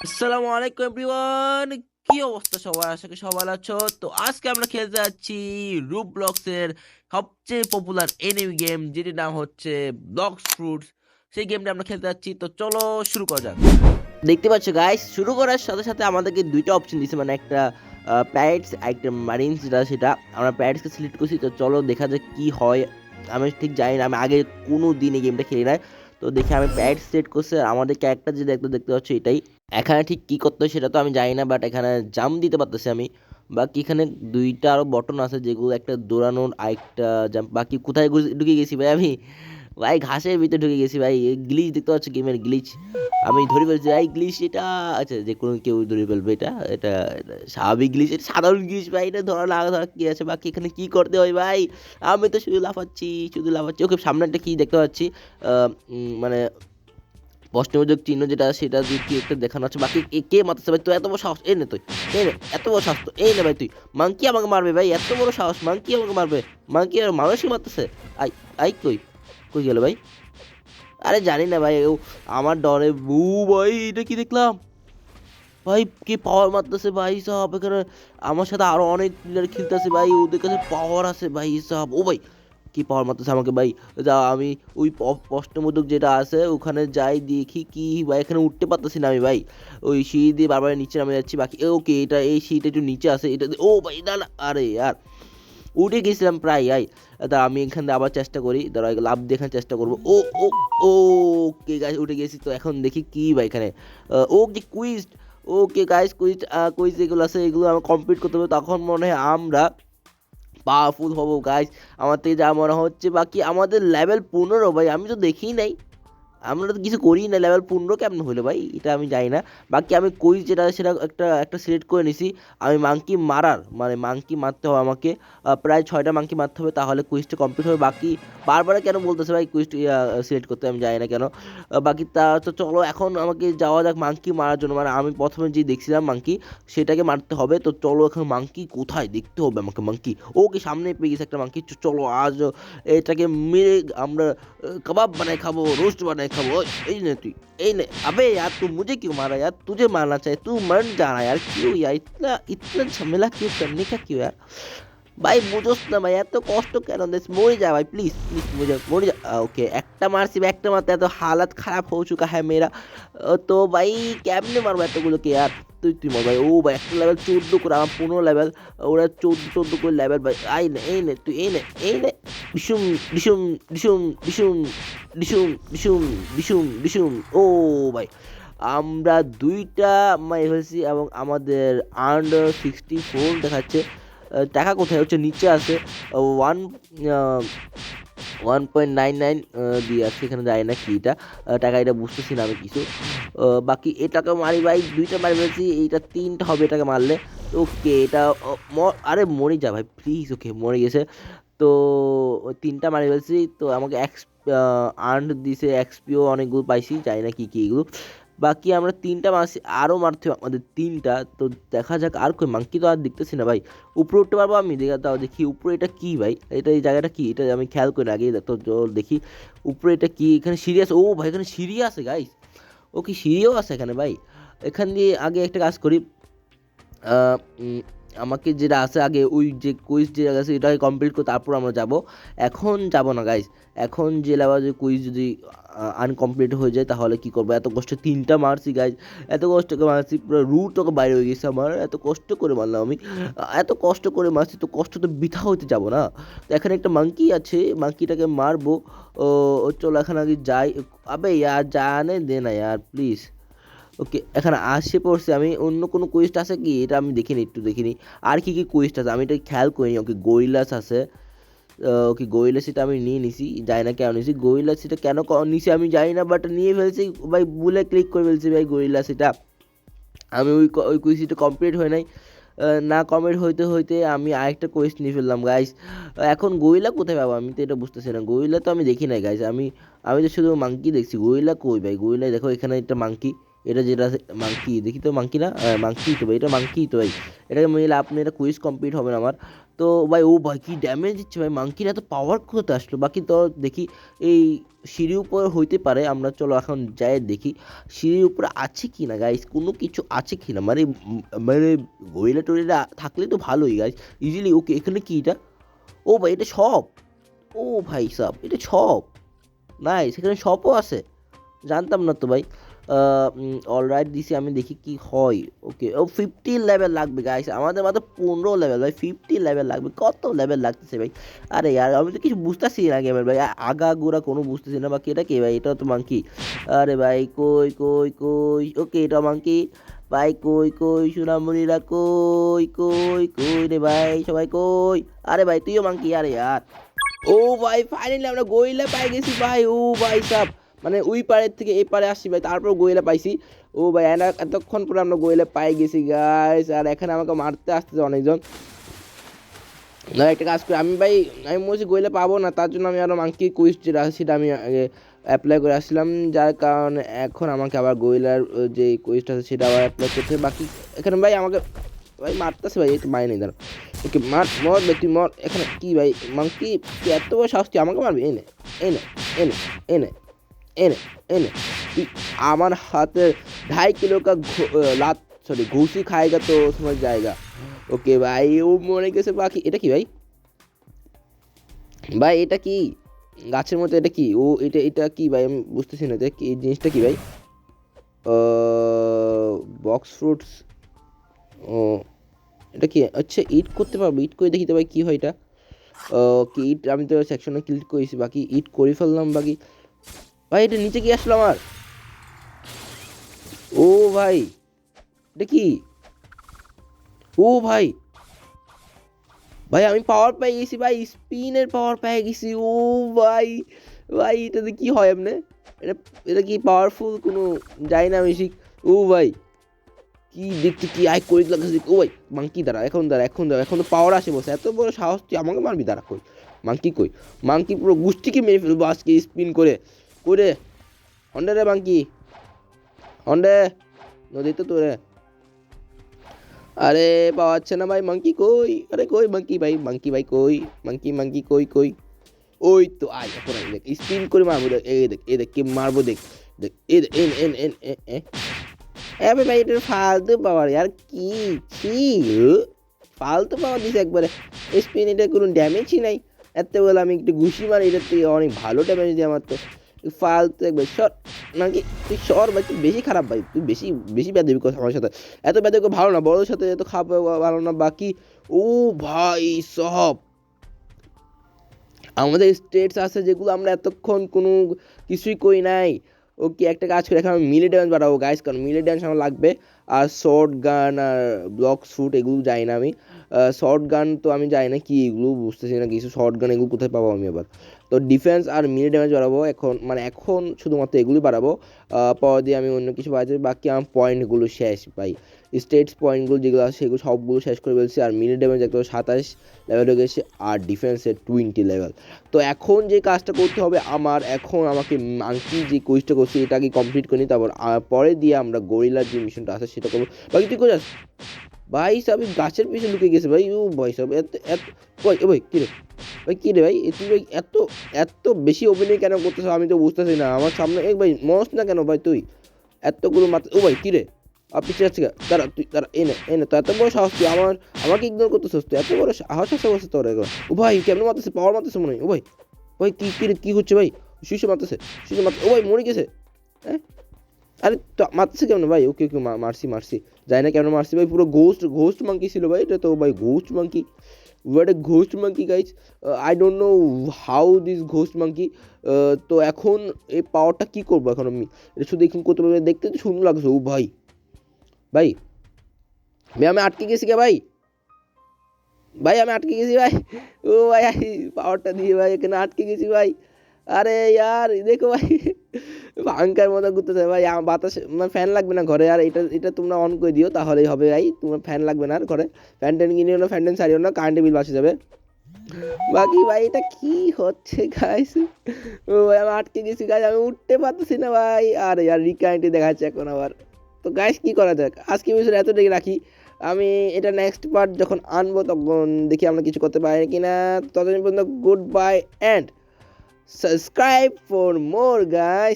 আসসালামু আলাইকুম এভরিওয়ান, কি অবস্থা সবার? আশা করি সবাই আছো। তো আজকে আমরা খেলতে যাচ্ছি রুবলক্স এর সবচেয়ে পপুলার এনিমি গেম, যেটির নাম হচ্ছে ব্লক্স ফ্রুটস। সেই গেমটা আমরা খেলতে যাচ্ছি, তো চলো শুরু করা যাক। দেখতে পাচ্ছ গাইস, শুরু করার সাথে সাথে আমাদেরকে দুইটা অপশন দিছে, মানে একটা প্যারেটস, একটা মারিনস। যেটা সেটা আমরা প্যারেটসকে সিলেক্ট করছি। তো চলো দেখা যাক কি হয়। আমি ঠিক জানি না, আমি আগে কোনো দিন এই গেমটা খেলি নাই। তো দেখি আমি প্যারেটস সিলেক্ট করছি, আর আমাদের ক্যারেক্টার যে দেখতে দেখতে পাচ্ছ এটাই। এখানে ঠিক কি করতে হয় সেটা তো আমি জানি না, বাট এখানে জাম্প দিতে পারতেছি আমি। বাকি এখানে দুইটা আরো বটন আছে, যেগুলো একটা দৌড়ানোর আরেকটা জাম্প। বাকি কোথায় ঢুকে গেছি ভাই আমি? ভাই ঘাসের ভিতরে ঢুকে গেছি ভাই। গ্লিচ দেখতে পাচ্ছ, গেমের গ্লিচ। আমি ধরে ফেলছি ভাই গ্লিচ এটা। আচ্ছা, যে কোনো কেউ ধরে ফেলবে এটা। এটা এটা স্বাভাবিক গ্লিচ, এটা সাধারণ গ্লিচ ভাই। এটা ধরা না ধরা কি আছে? বাকি এখানে কি করতে হয় ভাই? আমি তো শুধু লাফাচ্ছি, শুধু লাফাচ্ছি। ওকে, সামনে একটা কি দেখতে পাচ্ছি, মানে প্রশ্নবোধক চিহ্ন যেটা, সেটা দিয়ে কি একটা দেখানো আছে। বাকি কে মারতেছে ভাই? তো এত বড় সাহস! এই নে তুই, এই নে, এত বড় সাহস তো এই নে ভাই তুই। মাংকি আমাকে মারবে ভাই? এত বড় সাহস! মাংকি আমাকে মারবে? মাংকি আর মানুষই মারতেছে। আই, আই কই, কই গেল ভাই? আরে জানি না ভাই, ও আমার ডরে বু। ভাই এটা কি দেখলাম ভাই? কি পাওয়ার মারতেছে ভাই সাহেব এখানে! আমার সাথে আরো অনেক প্লেয়ার খেলতেছে ভাই, ওদের কাছে পাওয়ার আছে ভাই সাহেব। ও ভাই, কি পাওয়ার মারতেছে আমাকে ভাই! যা আমি ওই প্রশ্নবোধক যেটা আছে ওখানে যাই, দেখি কি ভাই। এখানে উঠতে পারতেছি না আমি ভাই, ওই সিঁড়ি দিয়ে বারবার নিচে নামে যাচ্ছি। বাকি ওকে, এটা এই সিঁড়িটা একটু নিচে আছে এটা ও ভাই, না না, আরে ইয়ার উঠে গেছিলাম প্রায়। তা আমি এখান থেকে আবার চেষ্টা করি, দাঁড়া লাভ দেখার চেষ্টা করবো। ও ও ও ওকে গাইস, উঠে গেছি। তো এখন দেখি কি ভাই এখানে। Okay quiz, okay guys, quiz quiz যেগুলো আছে এগুলো আমার কমপ্লিট করতে হবে, তখন মনে হয় আমরা পাওয়ারফুল হবো গাইস। আমার থেকে যা মনে হচ্ছে। বাকি আমাদের লেভেল 15 ভাই, আমি তো দেখিই নাই। আমরা তো কিছু করি না, লেভেল 15 কেমন হলো ভাই এটা আমি জানি না। বাকি আমি কুইজ যেটা সেটা একটা একটা সিলেক্ট করে নিছি। আমি মাংকি মারার, মানে মাংকি মারতে হবে আমাকে। প্রায় 6টা মাংকি মারতে হবে, তাহলে কুইজটা কমপ্লিট হবে। বাকি বারবার কেন বলতেছে ভাই কুইজটা সিলেক্ট করতে, আমি জানি না কেন। বাকি তা তো চলো এখন আমাকে যাওয়া যাক মাংকি মারার জন্য। মানে আমি প্রথমে যে দেখছিলাম মাংকি, সেটাকে মারতে হবে। তো চলো এখন মাংকি কোথায় দেখতে হবে আমাকে। মাংকি ওকে, সামনে পেয়ে গেছে একটা মাংকি। চলো আজ এটাকে মেরে আমরা कबाब बनाए खाबो, रोस्ट बनाए खाबो। ओए, এই নে তুই, এই নে। अबे यार तू मुझे क्यों मारा यार? तुझे मारना चाहिए, तू मर जाना यार। क्यों यार, इतना इतना झमेला क्यों करने का क्यों यार? ভাই বুঝোস না ভাই, এত কষ্ট কেন দিস? মরে যা ভাই, প্লিজ প্লিজ মরে যা, মরে যা। ওকে, একটা মারছি ভাই, একটা মারতে এত হালাত খারাপ হয়ে চুকা হ্যাঁ মেরা। তো ভাই কেমনে মারবো এতগুলোকে यार? তুই তুই মর ভাই। ও ভাই, একটা লেভেল 14 করে, আমার 15 লেভেল। ওরা 14 করে লেভেল ভাই। আই নে, এই নে তুই, এই নে, এই নে। ডিসুম ডিসুম ডিসুম ডিসুম ডিসুম ডিসুম ডিসুম ডিসুম। ও ভাই, আমরা দুইটা মাই ফেলছি এবং আমাদের আন্ডার 64 দেখাচ্ছে। টাকা কোথায়? হচ্ছে নিচে আছে। ওয়ান 1.99 দিয়ে আছে এখানে, যায় না কি এটা টাকা, এটা বুঝতেছি না আমি কিছু। বাকি এটাকে মারি ভাই, দুইটা মারি ফেলছি, এইটা তিনটা হবে এটাকে মারলে। ওকে, এটা আরে মরে যা ভাই প্লিজ। ওকে, মরে গেছে। তো ওই তিনটা মারি ফেলছি। তো আমাকে আর্ন দিছে, এক্সপিও অনেকগুলো পাইছি, জানি না কি কি এগুলো। বাকি আমরা তিনটা মারছি, আরও মারতে হবে আমাদের তিনটা। তো দেখা যাক। আর কই মাংকি তো আর দেখতেছি না ভাই। উপরে উঠতে পারবো আমি? দেখা তাও দেখি উপরে এটা কি ভাই, এটা এই জায়গাটা কি, এটা আমি খেয়াল করি না আগে। তো দেখি উপরে এটা কি। এখানে সিঁড়ি আছে। ও ভাই, এখানে সিঁড়ি আছে গাইস। ও কি সিঁড়িও আছে এখানে ভাই? এখান দিয়ে আগে একটা কাজ করি। আহ, উম, আমাকে যেটা আছে আগে, ওই যে কুইজ যে আছে এটাকে কমপ্লিট করে তারপর আমরা যাব। এখন যাব না গাইজ। এখন যে লেভেল যে কুইজ যদি আনকমপ্লিট হয়ে যায় তাহলে কি করবো? এত কষ্ট তিনটা মারছি গাইজ, এত কষ্ট করে মারছি, পুরো রুট তোকে বাইরে হয়ে গেছে আমার। এত কষ্ট করে মারলাম আমি, এত কষ্ট করে মারছি, তো কষ্ট তো বৃথা হইতে যাব না। তো এখানে একটা মাংকি আছে, মাংকিটাকে মারবো। ও ও, চলো এখন আগে যাই। আবে ইয়ার জানে দে না ইয়ার প্লিজ। ওকে, এখানে আসে পড়ছে। আমি অন্য কোনো কোয়েস্ট আছে কি এটা আমি দেখিনি, একটু দেখিনি। আর কি কি কোয়েস্ট আছে আমি এটা খেয়াল করিনি। ওকে, গরিলাস আছে। ওকে, গরিলাস এটা আমি নিয়ে নিছি, জানি না কেন নিছি। গরিলাস এটা কেন নিছি আমি জানি না, বাট নিয়ে ফেলছি ভাই, ভুলে ক্লিক করে ফেলছি ভাই গরিলাস এটা। আমি ওই কুইজটা কমপ্লিট হয় নাই। না কমপ্লিট হইতে হইতে আমি আরেকটা কোয়েস্ট নিয়ে ফেললাম গাইস। এখন গরিলা কোথায় পাবো? আমি তো এটা বুঝতেছি না। গরিলা তো আমি দেখি নাই গাইস। আমি আমি তো শুধু মাংকি দেখছি। গরিলা কই ভাই? গরিলা দেখো, এখানে একটা মাংকি, এটা যেটা মাংকি, দেখি তো মাংকি না, মাংকি তো ভাই, এটা মাংকি তো ভাই। এটাকে মিলে আপনি এটা কুইজ কমপ্লিট হবে না আমার। তো ভাই ও ভাই কি ড্যামেজ দিচ্ছে ভাই, মাংকির এত পাওয়ার কোথাতে আসলো। বাকি তো দেখি এই সিঁড়ির উপর হইতে পারে, আমরা চলো এখন যাই দেখি সিঁড়ির উপরে আছে কি না গাইস, কোনো কিছু আছে কি না, মানে গরিলা টরিলা থাকলে তো ভালোই গাইস, ইজিলি। ওকে এখানে কি এটা, ও ভাই এটা শপ, ও ভাই সাব এটা শপ, নাইস, এখানে শপও আছে, জানতাম না তো ভাই। অলরাইট দিছি, আমি দেখি কি হয়। ওকে ও 15 লেভেল লাগবে গাইস, আমাদের মাত্র 15 লেভেল ভাই, 50 লেভেল লাগবে, কত লেভেল লাগতেছে ভাই। আরে यार আমি তো কিছু বুঝতেছি না গেমের ভাই, আগা গোড়া কোনো বুঝতেছি না। বাকি এটা কি ভাই, এটা তো মাংকি। আরে ভাই কই কই কই, ওকে এটা মাংকি ভাই, কই কই সোনামণিরা, কই কই কই রে ভাই, সবাই কই। আরে ভাই তুইও মাংকি, আরে यार। ও ভাই ফাইনালি আমরা গরিলা পাই গেছি ভাই, ও ভাই সাব, মানে ওই পাড়ের থেকে এই পাড়ে আসছি ভাই, তারপর গরিলা পাইছি। ও ভাই এতক্ষণ পরে আমরা গরিলা পাই গেছি গাইস, আর এখানে আমাকে মারতে আসতেছে অনেকজন। না একটা কাজ করি আমি ভাই, আমি বলছি গরিলা পাবো না, তার জন্য আমি আরও মাংকি কুইজ যেটা আছে সেটা আমি আগে অ্যাপ্লাই করে আসছিলাম, যার কারণে এখন আমাকে আবার গরিলার যে কুইজটা আছে সেটা আবার অ্যাপ্লাই করতে হবে। বাকি এখানে ভাই আমাকে ভাই মারতেছে ভাই, একটু মারি নেই দাঁড়া। ওকে মার, মর ভাই তুই মর। এখানে কি ভাই মাংকি, তুই এত বড় সাহস, তুই আমাকে মারবি? এনে এনে এনে এনে এনে এনে তুই আমার হাতে 2.5 किलो का লাত, সরি ঘুষি খায়গা তো সময় জায়গা। ওকে ভাই ও মরে গেছে। বাকি এটা কি ভাই, ভাই এটা কি গাছের মধ্যে, এটা কি ও, এটা এটা কি ভাই, আমি বুঝতেছি না যে কি এই জিনিসটা কি ভাই। বক্স ফ্রুটস, ও এটা কি, আচ্ছা ইট করতে পারবো, ইট করে দেখি তো ভাই কী হয় এটা। কি ইট, আমি তো সেকশনে ক্লিক করেছি, বাকি ইট করে ফেললাম। বাকি ভাই এটা নিচে কি আসলো আমার, ও ভাই এটা কি, ও ভাই ভাই আমি পাওয়ার পেয়ে গেছি ভাই, স্পিনের পাওয়ার পেয়ে গেছি। ও ভাই ভাই এটাতে কি হয় এমনি, এটা এটা কি পাওয়ারফুল কোনো, যাই না আমি শিখ। ও ভাই কি দেখতে কি আই করে লাগছে, ও ভাই মাংকি দাঁড়া, এখন দাঁড়া, এখন দাঁড়া, এখন তো পাওয়ার আসে বসে, এত বড় সাহস তুই আমাকে মারবি, দাঁড়া কই মাংকি কই, মাংকি পুরো গুষ্টিকে মেরে ফেলবো আজকে স্পিন করে করে। হন্ডে রে মাংকি, হন্ডে নদী তো তোরে। আরে পাওয়া যাচ্ছে না ভাই, মাংকি কই, আরে কই মাংকি ভাই, মাংকি ভাই কই, মাংকি মাংকি কই কই, ওই তো আয় এখন আয়, দেখ স্পিন করে মারবো, দেখ এই দেখ, এই দেখ কি মারবো, দেখ দেখ এই দেখ, এন এন এন এ আবে ভাই এটা ফালতু পাওয়ার यार, কি ছি ফালতু পাওয়ার দিছে একবারে, স্পিন এটা কোনো ড্যামেজই নাই। এত বলে আমি একটু ঘুষি মারি, এটা তুই অনেক ভালো ড্যামেজ দিয়ে আমার তো, ফালতু একবার সর, নাকি তুই সর ভাই, তুই বেশি খারাপ ভাই, তুই বেশি বেশি বেয়াদবি করছিস আমার সাথে, এত বেয়াদবি ভালো না, বড়োর সাথে এত খারাপ ভালো না। বাকি ও ভাই সব আমাদের স্টেটস আছে যেগুলো আমরা এতক্ষণ কোনো কিছুই করি নাই। ওকে একটা কাজ করে এখন আমি মিলি ড্যামেজ বাড়াবো গাইস, কারণ মিলি ড্যামেজ আমার লাগবে। আর শর্ট গান আর ব্লক শ্যুট এগুলো যাই না আমি, শর্ট গান তো আমি যাই না, কি এগুলো বুঝতেছি না কিছু, শর্ট গান এগুলো কোথায় পাবো আমি আবার। তো ডিফেন্স আর মিলি ড্যামেজ বাড়াবো এখন, মানে এখন শুধুমাত্র এগুলোই বাড়াবো, পর দিয়ে আমি অন্য কিছু বাড়াতে, বাকি আমার পয়েন্টগুলো শেষ ভাই, স্টেটস পয়েন্টগুলো যেগুলো আছে সেগুলো সবগুলো শেষ করে ফেলছি। আর মিলি ড্যামেজ একদম 27 লেভেল হয়ে গেছে, আর ডিফেন্সের 20 লেভেল। তো এখন যে কাজটা করতে হবে আমার, এখন আমাকে মাংকি যে কুইজটা করছি এটাকে কমপ্লিট করে নিই, তারপর পরে দিয়ে আমরা গরিলার যে মিশনটা আছে সেটা করবো। বাকি তুই কোথায় ভাই সাহেব, গাছের পিছনে লুকিয়ে গেছে ভাই, ও ভাই সাহেব এত এত কই, ও ভাই কী রে ভাই, কী রে ভাই তুই ভাই এত এত বেশি অভিনয় কেন করতেছো, আমি তো বুঝতেছি না, আমার সামনে এক ভাই মরস না কেন ভাই, তুই এতগুলো মাত্র, ও ভাই কী রে পিছিয়ে যাচ্ছে, তারা তুই তারা এনে এনে তো এত বড় সাহস, তুই আমাকে ইগনোর করতেছিস, তুই এত বড় সাহস আছে বসে তোর এখন। ও ভাই কেমন মারতেছে, পাওয়ার মারতেছে মনে হয়, ও ভাই ভাই কী কী কী হচ্ছে ভাই, শিশু মারতেছে, শিশু মারতে, ও ভাই মরে গেছে, হ্যাঁ আরে তো মারতেছে কেমন ভাই, ওকে ওকে মারছি মারছি, যাই না কেমন মারছি ভাই, পুরো ঘোস্ট ঘোস্ট মাঙ্কি ছিল ভাই, এটা তো ভাই ghost monkey, what a ghost monkey guys, I don't know how this ghost monkey, তো এখন এই পাওয়ারটা কি করবো এখন আমি, এটা শুধু দেখুন করতে পারবে, দেখতে তো সুন্দর লাগছে। ও ভাই ভাই ভাই আমি আটকে গেছি কে ভাই, ভাই আমি আটকে গেছি ভাই, ও ভাই পাওয়ারটা দিয়ে ভাই এখানে আটকে গেছি ভাই। আরে ইয়ার দেখো ভাই পাঙ্কার মতো ঘুরতেছে ভাই, বাতাস মানে ফ্যান লাগবে না ঘরে, আর এটা এটা তোমরা অন করে দিও তাহলেই হবে ভাই, তোমার ফ্যান লাগবে না আর ঘরে, ফ্যান ট্যান কিনিও না, ফ্যান ট্যান সারিও না, কারেন্টের বিল বাঁচে যাবে। বাকি ভাই এটা কি হচ্ছে গাইস, ও ভাই আমি আটকে গেছি গাইস, আমি উঠতে পারতেছি না ভাই, আর ইয়ার রিকারেন্টই দেখাচ্ছে এখন আবার, তো গাইস কি করা যাক, আজকে এপিসোড এতটাই রাখি। আমি এটা নেক্সট পার্ট যখন আনবো তখন দেখি আমরা কিছু করতে পারি কিনা। ততদিন পর্যন্ত good bye and subscribe for more guys.